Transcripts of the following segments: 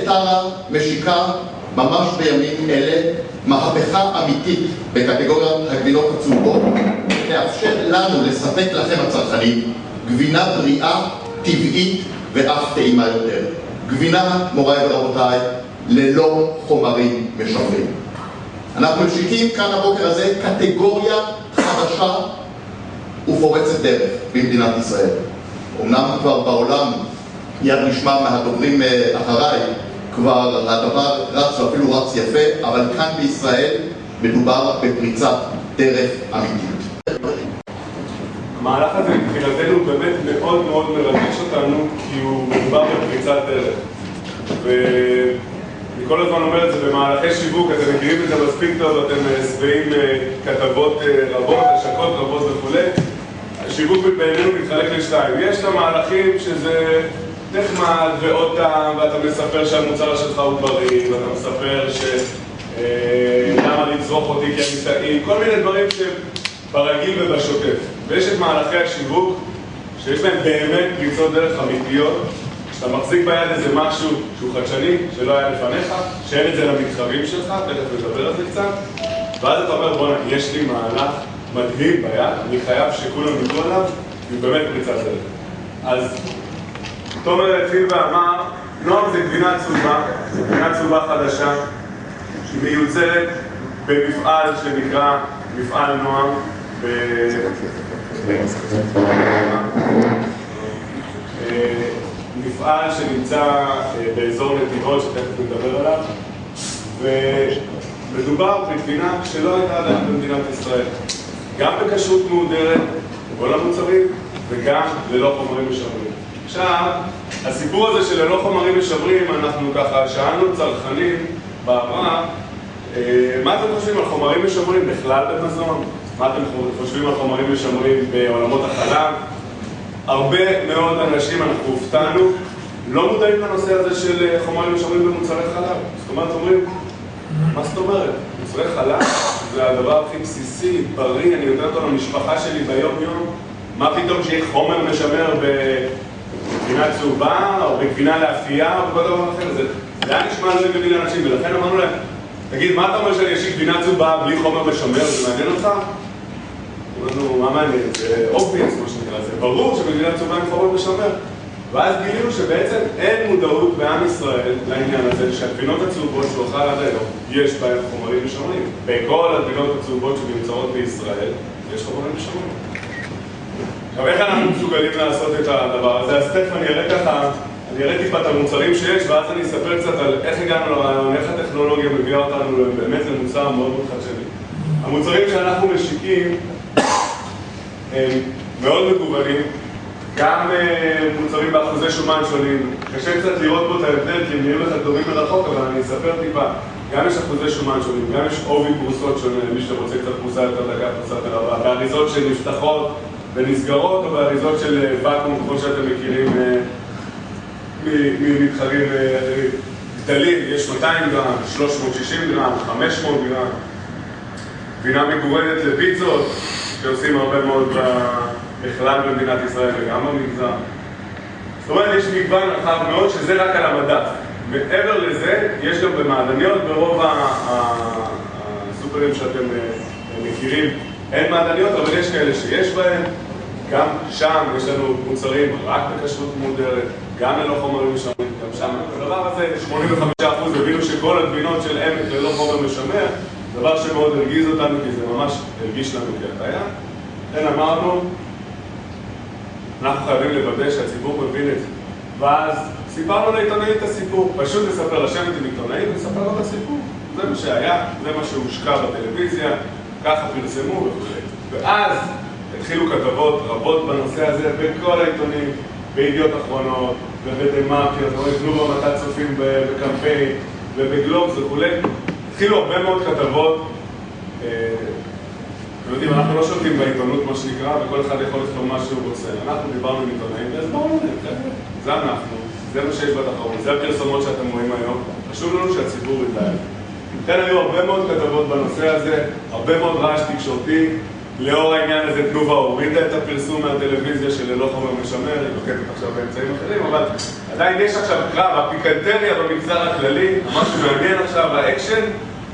טרה משיקה ממש בימים אלה מהפכה אמיתית בקטגוריית הגבינות הצהובות, תאפשר לנו לספק לכם הצרכנים גבינה בריאה, טבעית ואף טעימה יותר. גבינה, מוריי ורבותיי, ללא חומרים משמרים. אנחנו משיקים כאן הבוקר הזה קטגוריה חדשה ופורצת דרך במדינת ישראל. אמנם כבר בעולם, יד נשמע מהדוברים אחריי, כבר הדבר רץ ואפילו רץ יפה, אבל כאן בישראל מדובר בפריצת דרך אמיתית. המהלך הזה מבחינתנו באמת מאוד מאוד מרגש אותנו, כי הוא מדובר בפריצת דרך. ואני כל הזמן אומר את זה במהלכי שיווק, אתם מכירים את זה מספיק טוב, אתם שבעים כתבות רבות, השקות רבות וכו'. השיווק בינינו מתחלק לשתיים. יש את המהלכים שזה נחמד ועוד טעם, ואתה מספר שהמוצר שלך הוא בריא, ואתה מספר למה לצרוך אותי כי אני טעים, כל מיני דברים שברגיל ובשוטף. ויש את מהלכי השיווק, שיש בהם באמת פריצות דרך אמיתיות, שאתה מחזיק ביד איזה משהו שהוא חדשני, שלא היה לפניך, שאין את זה למתחרים שלך, תכף נדבר על זה קצת, ואז אתה אומר, בוא'נה, יש לי מהלך מדהים ביד, אני חייב שכולם ידעו עליו, והוא באמת פריצת דרך. אז תומר התחיל ואמר, נועם זה גבינה צהובה, זה גבינה צהובה חדשה, שהיא מיוצרת במפעל שנקרא מפעל נועם, מפעל שנמצא באזור נתיבות שתכף נדבר עליו, ומדובר בגבינה שלא הייתה עדיין במדינת ישראל, גם בכשרות מהודרת, בכל המוצרים, וגם ללא חומרים משמרים. עכשיו, הסיפור הזה של ללא חומרים משמרים, אנחנו ככה שאלנו צרכנים בעבר, מה אתם חושבים על חומרים משמרים בכלל במזון? מה אתם חושבים על חומרים משמרים בעולמות החלב? הרבה מאוד אנשים, אנחנו הופתענו, לא מודעים לנושא הזה של חומרים משמרים במוצרי חלב. זאת אומרת, אומרים, מה זאת אומרת? מוצרי חלב זה הדבר הכי בסיסי, בריא, אני נותן אותו למשפחה שלי ביום-יום. מה פתאום שיהיה חומר משמר בגבינה צהובה, או בגבינה לאפייה, או בכל דבר אחר? זה היה נשמע לא הגיוני לאנשים, ולכן אמרנו להם, תגיד, מה אתה אומר שאני אשיק גבינה צהובה בלי חומר משמר? זה מעניין אותך? אמרנו, מה מעניין? זה obvious, מה שנקרא, זה ברור שבגבינה צהובה עם חומר משמר. ואז גילינו שבעצם אין מודעות בעם ישראל לעניין הזה, שהגבינות הצהובות שהוא אכל עד היום, יש בהן חומרים משמרים. בכל הגבינות הצהובות שנמצאות בישראל, יש חומרים משמרים. עכשיו, איך אנחנו מסוגלים לעשות את הדבר הזה? אז תכף אני אראה ככה, אני אראה טיפה את המוצרים שיש, ואז אני אספר קצת על איך הגענו לרעיון, איך הטכנולוגיה מביאה אותנו באמת למוצר מאוד מאוד חדשני. המוצרים שאנחנו משיקים הם מאוד מגוונים, גם מוצרים באחוזי שומן שונים. קשה קצת לראות פה את ההבדל, כי הם נראים לך טובים מרחוק, אבל אני אספר טיפה. גם יש אחוזי שומן שונים, גם יש עובי פרוסות שונה, למי שרוצה קצת פרוסה יותר דקה, פרוסה יותר רבה, באריזות שנפתחות ונסגרות, או באריזות של ואקום, כמו שאתם מכירים ממתחרים גדלים, יש 200 גרם, 360 גרם, 500 גרם. גבינה מגורדת לפיצות, שעושים הרבה מאוד בכלל במדינת ישראל וגם במגזר. זאת אומרת, יש מגוון רחב מאוד שזה רק על המדף. מעבר לזה, יש גם במעדניות, ברוב הסופרים שאתם מכירים, אין מעדניות, אבל יש כאלה שיש בהם. גם שם יש לנו מוצרים רק בכשרות מהודרת, גם ללא חומרים משמרים, גם שם. הדבר הזה, 85% הבינו שכל הגבינות של עמק ללא חומר משמר, דבר שמאוד הרגיז אותנו, כי זה ממש הרגיש לנו כהטעיה. לכן אמרנו, אנחנו חייבים לוודא שהציבור מבין את זה. ואז סיפרנו לעיתונאי את הסיפור, פשוט לספר, לשבת עם עיתונאי ולספר לו את הסיפור. זה מה שהיה, זה מה שהושקע בטלוויזיה, ככה פרסמו וכו'. ואז התחילו כתבות רבות בנושא הזה בכל העיתונים, בידיעות אחרונות ובדה-מרקר, תנובה מטה צופים בקמפיין ובגלובס וכו'. התחילו הרבה מאוד כתבות. אתם יודעים, אנחנו לא שולטים בעיתונות מה שנקרא, וכל אחד יכול לכתוב מה שהוא רוצה. אנחנו דיברנו עם עיתונאים, והסברנו להם, זה אנחנו, זה מה שיש בתחרות, זה הפרסומות שאתם רואים היום. חשוב לנו שהציבור ידע. לכן היו הרבה מאוד כתבות בנושא הזה, הרבה מאוד רעש תקשורתי. לאור העניין הזה תנובה הורידה את הפרסום מהטלוויזיה של ללא חומר משמר, היא נוקטת עכשיו באמצעים אחרים, אבל עדיין יש עכשיו קרב, הפיקנטריה במגזר הכללי, מה שמעניין עכשיו, האקשן,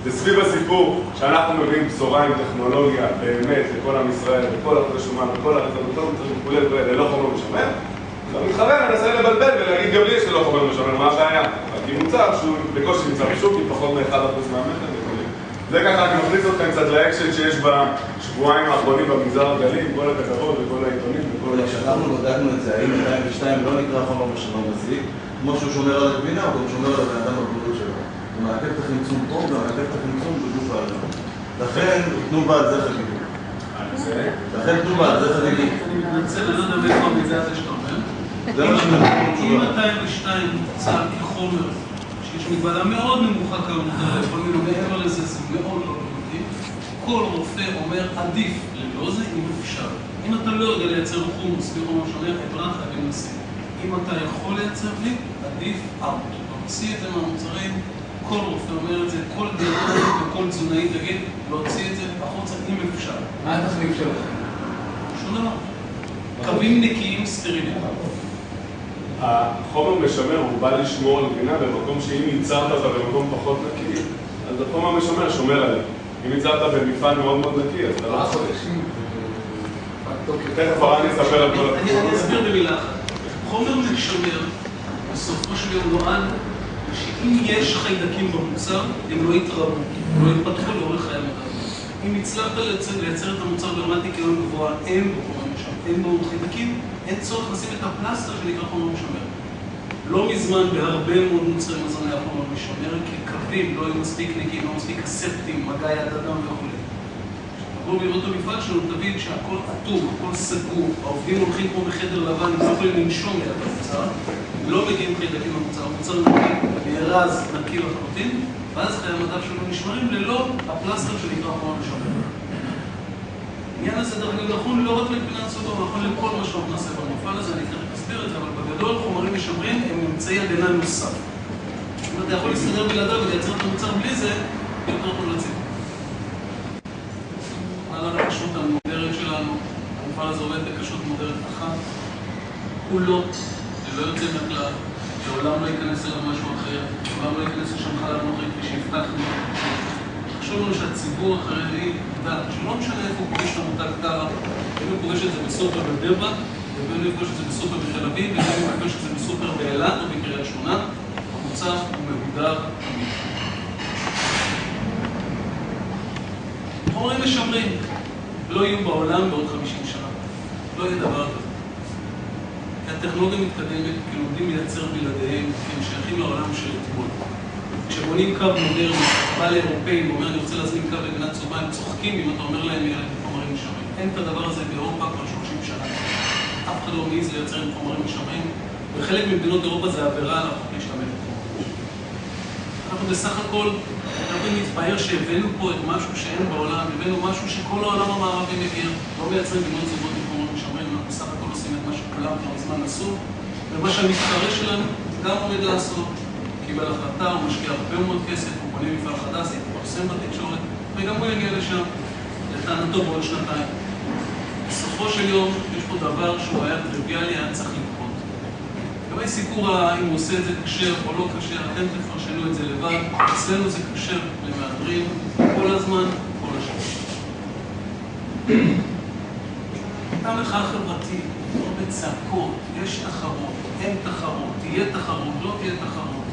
זה סביב הסיפור שאנחנו מביאים בשורה עם טכנולוגיה באמת לכל עם ישראל, לכל אחוז השומן, לכל הרצונותות, וכולי ללא חומר משמר. המתחרה מנסה לבלבל ולהגיד גם לי יש ללא חומר משמר, מה הבעיה? כי מוצר שהוא בקושי נמצא בשוק עם פחות מ-1% מהמחיר וכולי. זה ככה רק מכניס אתכם קצת לאקשן שיש בשבועיים האחרונים במגזר הכללי, עם כל הכתבות וכל העיתונים וכל כשאנחנו בדקנו את זה, האם 202 לא נקרא חומר משמר מזיק, כמו שהוא שומר על הגבינה, הוא גם שומר על הבן אדם בבריאות שלו. הוא מעכב את החמצון פה, הוא מעכב את החמצון בגוף האדם. לכן תנו בעד זה חגיגי. לכן תנו בעד זה חגיגי. אני מתנצל, אני לא יודע מאיפה המידע הזה שאתה אומר. זה מה שאנחנו אם 202 מוצר כחומר, שיש מגבלה מאוד נמוכה כיום, לפעמים מעבר לזה זה מאוד לא מתאים, כל רופא אומר עדיף ללא זה אם אפשר. אם אתה לא יודע לייצר חומוס בחומר משמר, עברן חייבים לשים. אם אתה יכול לייצר בלי, עדיף אאוט. להוציא את זה מהמוצרים, כל רופא אומר את זה, כל דיאטנית וכל תזונאי תגיד, להוציא את זה החוצה אם אפשר. מה התחליף שלכם? שום דבר. קווים נקיים סטריליים. החומר משמר הוא בא לשמור על גבינה במקום שאם ייצרת אותה במקום פחות נקי, אז החומר משמר שומר עליה. אם ייצרת במפעל מאוד מאוד נקי, אז אתה לא... חודשים. תכף אני אספר על כל אני אסביר במילה אחת. חומר משמר בסופו של יום נועד שאם יש חיידקים במוצר, הם לא יתרבו, לא יתפתחו לאורך חיי המדף. אם הצלחת לייצר את המוצר ברמת ניקיון גבוהה, אין בו חומר משמר, אין בו חיידקים, אין צורך לשים את הפלסטר שנקרא חומר משמר. לא מזמן בהרבה מאוד מוצרי מזון היה חומר משמר, כי קווים לא היו מספיק נקיים, לא מספיק אספטיים, מגע יד אדם וכו'. בואו לראות את המפעל שלנו, תבין שהכל אטום, הכל סגור, העובדים הולכים כמו בחדר לבן, הם לא יכולים לנשום ליד המוצר, הם לא מגיעים חיידקים למוצר, המוצר נקי, נארז, נקי לחלוטין, ואז חיי המדף שלנו נשמרים ללא הפלסטר שנקרא חומר משמר. העניין הזה דרך אגב נכון לא רק לגבינת סודום, נכון לכל מה שאנחנו נעשה במפעל הזה, אני תכף אסביר את זה, אבל בגדול חומרים משמרים הם אמצעי הגנה נוסף. אם אתה יכול להסתדר בלעדיו ולייצר את המוצר בלי זה, יותר טוב לציבור. על הכשרות המודרת שלנו, המפעל הזה עובד בכשרות מודרת אחת, כולו, שלא יוצא מהכלל, לעולם לא ייכנס אליו משהו אחר, לעולם לא ייכנס לשם חלב נוכרי כפי שהבטחנו. חשוב לנו שהציבור החרדי ידע שלא משנה איפה הוא פוגש את המותג טרה, אם הוא פוגש את זה בסופר בבאר, ובין הוא פוגש את זה בסופר בתל אביב, ובין הוא פוגש את זה בסופר באילת או בקריית שמונה, המוצר הוא מהודר תמיד. חומרים משמרים, לא יהיו בעולם בעוד 50 שנה, לא יהיה דבר כזה. הטכנולוגיה מתקדמת, כי לומדים לייצר בלעדיהם, כי הם שייכים לעולם של אתמול. כשבונים קו מודרני, בא לאירופאים ואומר אני רוצה להזמין קו לגנת צהובה, הם צוחקים אם אתה אומר להם יאללה חומרים משמרים. אין את הדבר הזה באירופה כבר 30 שנה. אף אחד לא מעז לייצר עם חומרים משמרים, וחלק ממדינות אירופה זה עבירה על החוק להשתמש בחומרים. אנחנו בסך הכל אנחנו נתפאר שהבאנו פה את משהו שאין בעולם, הבאנו משהו שכל העולם המערבי מכיר, לא מייצרים בנות זוגות עם חומרים משמרים, אנחנו בסך הכל עושים את מה שכולם כבר זמן עשו, ומה שהמתחרה שלנו גם עומד לעשות. קיבל החלטה, הוא משקיע הרבה מאוד כסף, הוא בונה מפעל חדש, הוא פרסם בתקשורת, וגם הוא יגיע לשם, לטענתו בעוד שנתיים. בסופו של יום, יש פה דבר שהוא היה טריוויאלי, היה צריך לקרות. לגבי סיפור אם הוא עושה את זה קשר או לא קשר, אתם תפרשנו את זה לבד, אצלנו זה קשר למהדרים, כל הזמן, כל השם. הייתה מחאה חברתית, לא בצעקות, יש תחרות, אין תחרות, תהיה תחרות, לא תהיה תחרות.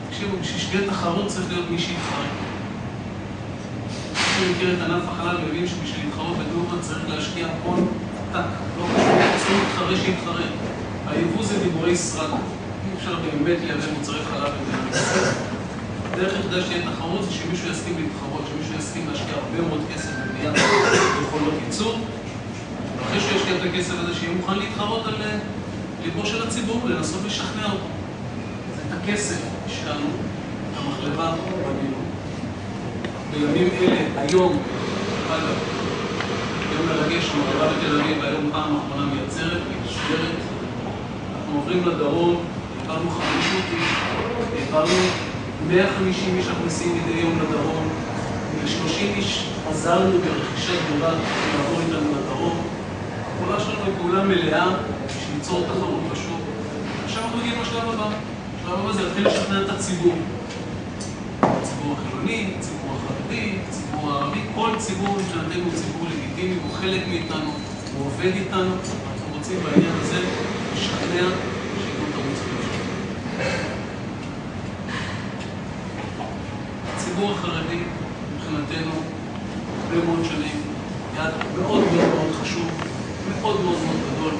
תקשיבו, בשביל שתהיה תחרות צריך להיות מי שיתחרה. אני מכיר את ענף החלל ומבין שבשביל להתחרות בתנובה צריך להשקיע הון עתק. לא פשוט, צריכים להתחרה שיתחרה. היבוא זה דיבורי סרק. אי אפשר באמת לייבא מוצרי חלב במדינת ישראל. הדרך היחידה שתהיה תחרות זה שמישהו יסכים להתחרות, שמישהו יסכים להשקיע הרבה מאוד כסף בבניית יכולות ייצור. ואחרי שהוא ישקיע את הכסף הזה שיהיה מוכן להתחרות על ליבו של הציבור ולנסות לשכנע אותו. את הכסף השקענו, את המחלבה בנינו. בימים אלה, היום, אגב, יום מרגש, המחלבה בתל אביב, היום פעם האחרונה מייצרת, מתשדרת. אנחנו עוברים לדרום, העברנו 500 איש, העברנו 150 איש הכנסים מדי יום לדרום, ו30 איש עזרנו ברכישת דירה לעבור איתנו לדרום. הפעולה שלנו היא פעולה מלאה בשביל ליצור תחרות בשוק. עכשיו אנחנו מגיעים לשלב הבא. השלב הבא זה להתחיל לשכנע את הציבור. הציבור החילוני, הציבור החרדי, הציבור הערבי, כל ציבור מבחינתנו הוא ציבור לגיטימי, הוא חלק מאיתנו, הוא עובד איתנו, אנחנו רוצים בעניין הזה לשכנע שיקום את המוצרים שלנו. הציבור החרדי מבחינתנו הרבה מאוד שנים, יעד מאוד מאוד מאוד חשוב, מאוד מאוד מאוד גדול.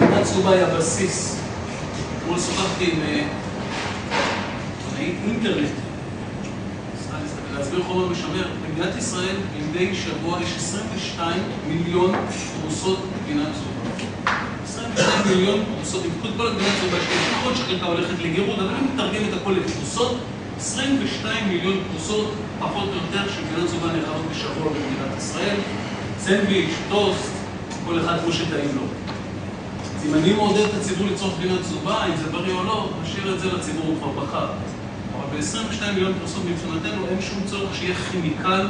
גבינה צהובה היא הבסיס. אתמול שוחחתי עם אינטרנט, להסביר חומר משמר. במדינת ישראל מדי שבוע יש 22 מיליון פרוסות גבינה צהובה. 22 מיליון פרוסות, עם כל הגבינה צהובה שיש נכון שחלקה הולכת לגירוד, אבל אם מתרגם את הכל לפרוסות, 22 מיליון פרוסות, פחות או יותר, של גבינה צהובה נאכלות בשבוע במדינת ישראל. סנדוויץ', טוסט, כל אחד כמו שטעים לו. אז אם אני מעודד את הציבור לצורך גבינה צהובה, אם זה בריא או לא, נשאיר את זה לציבור, הוא כבר בחר. אבל ב-22 מיליון פרסות מבחינתנו אין שום צורך שיהיה כימיקל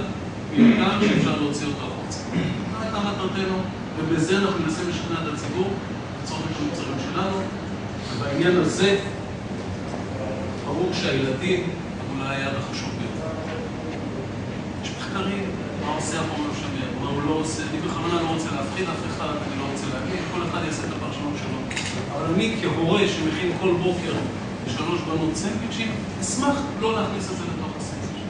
שאפשר להוציא אותו החוצה. מה הייתה מטרתנו? ובזה אנחנו מנסים לשכנע את הציבור לצורך את המוצרים שלנו, ובעניין הזה ברור שהילדים אולי היעד החשוב ביותר. יש מחקרים, מה עושה החומר משמר, מה הוא לא עושה. אני בכוונה לא רוצה להפחיד אף אחד, אני לא רוצה להגיד, כל אחד יעשה את הפרשנות שלו. אבל אני כהורה שמכין כל בוקר 3 בנות סנדוויצ'ים, אשמח לא להכניס את זה לתוך הסנדוויץ'.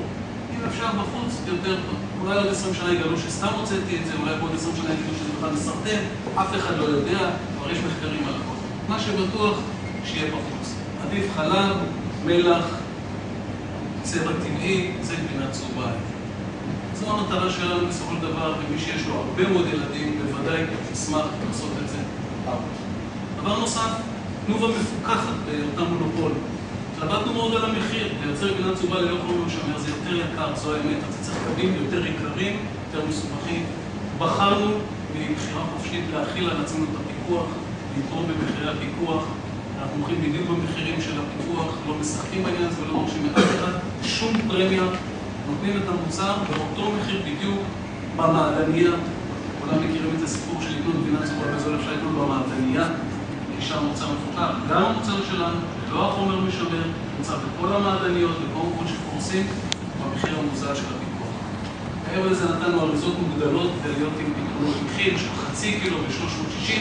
אם אפשר בחוץ, יותר טוב. אולי עוד 20 שנה יגלו שסתם הוצאתי את זה, אולי בעוד 20 שנה יגידו שזה בכלל מסרטן, אף אחד לא יודע, כבר יש מחקרים על הכל. מה שבטוח, שיהיה בחוץ. עדיף חלב, מלח, צבע טבעי, זה גבינה צהובה. זו המטרה שלנו בסופו של דבר, ומי שיש לו הרבה מאוד ילדים, בוודאי ישמח לעשות את זה. דבר נוסף, תנובה מפוקחת באותה מונופול. התלבטנו מאוד על המחיר, לייצר גבינה צהובה ללא חומר משמר, זה יותר יקר, זו האמת, אז צריך קווים יותר יקרים, יותר מסובכים. בחרנו מבחירה חופשית להכיל על עצמנו את הפיקוח, לתרום במחירי הפיקוח, אנחנו הולכים בדיוק במחירים של הפיקוח, לא משחקים בעניין הזה ולא דורשים את אחד, שום פרמיה, נותנים את המוצר באותו מחיר בדיוק במעדניה. כולם מכירים את הסיפור של לקנות גבינה צהובה בזול, אפשר לקנות במעדניה. שם מוצר מפוקח, גם המוצר שלנו, לא החומר משמר, מוצר בכל המעדניות, בכל מקום שפורסים, במחיר המוזל של הפיקוח. הערב הזה נתנו אריזות מוגדלות כדי להיות עם פתרונות מחיר של חצי קילו ב-360,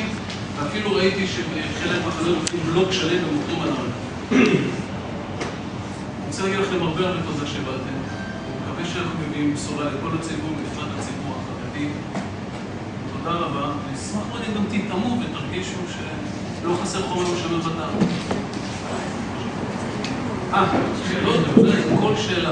ואפילו ראיתי שחלק מהחנויות מוכרים בלוק שלם ומוכרים על הרעיון. אני רוצה להגיד לכם הרבה תודה שבאתם. אני מקווה שאנחנו מביאים בשורה לכל הציבור, בפרט הציבור החרדי. תודה רבה. אני אשמח מאוד אם גם תתאמו ותרגישו לא חסר חומר משמר בטעם. שאלות, כל שאלה.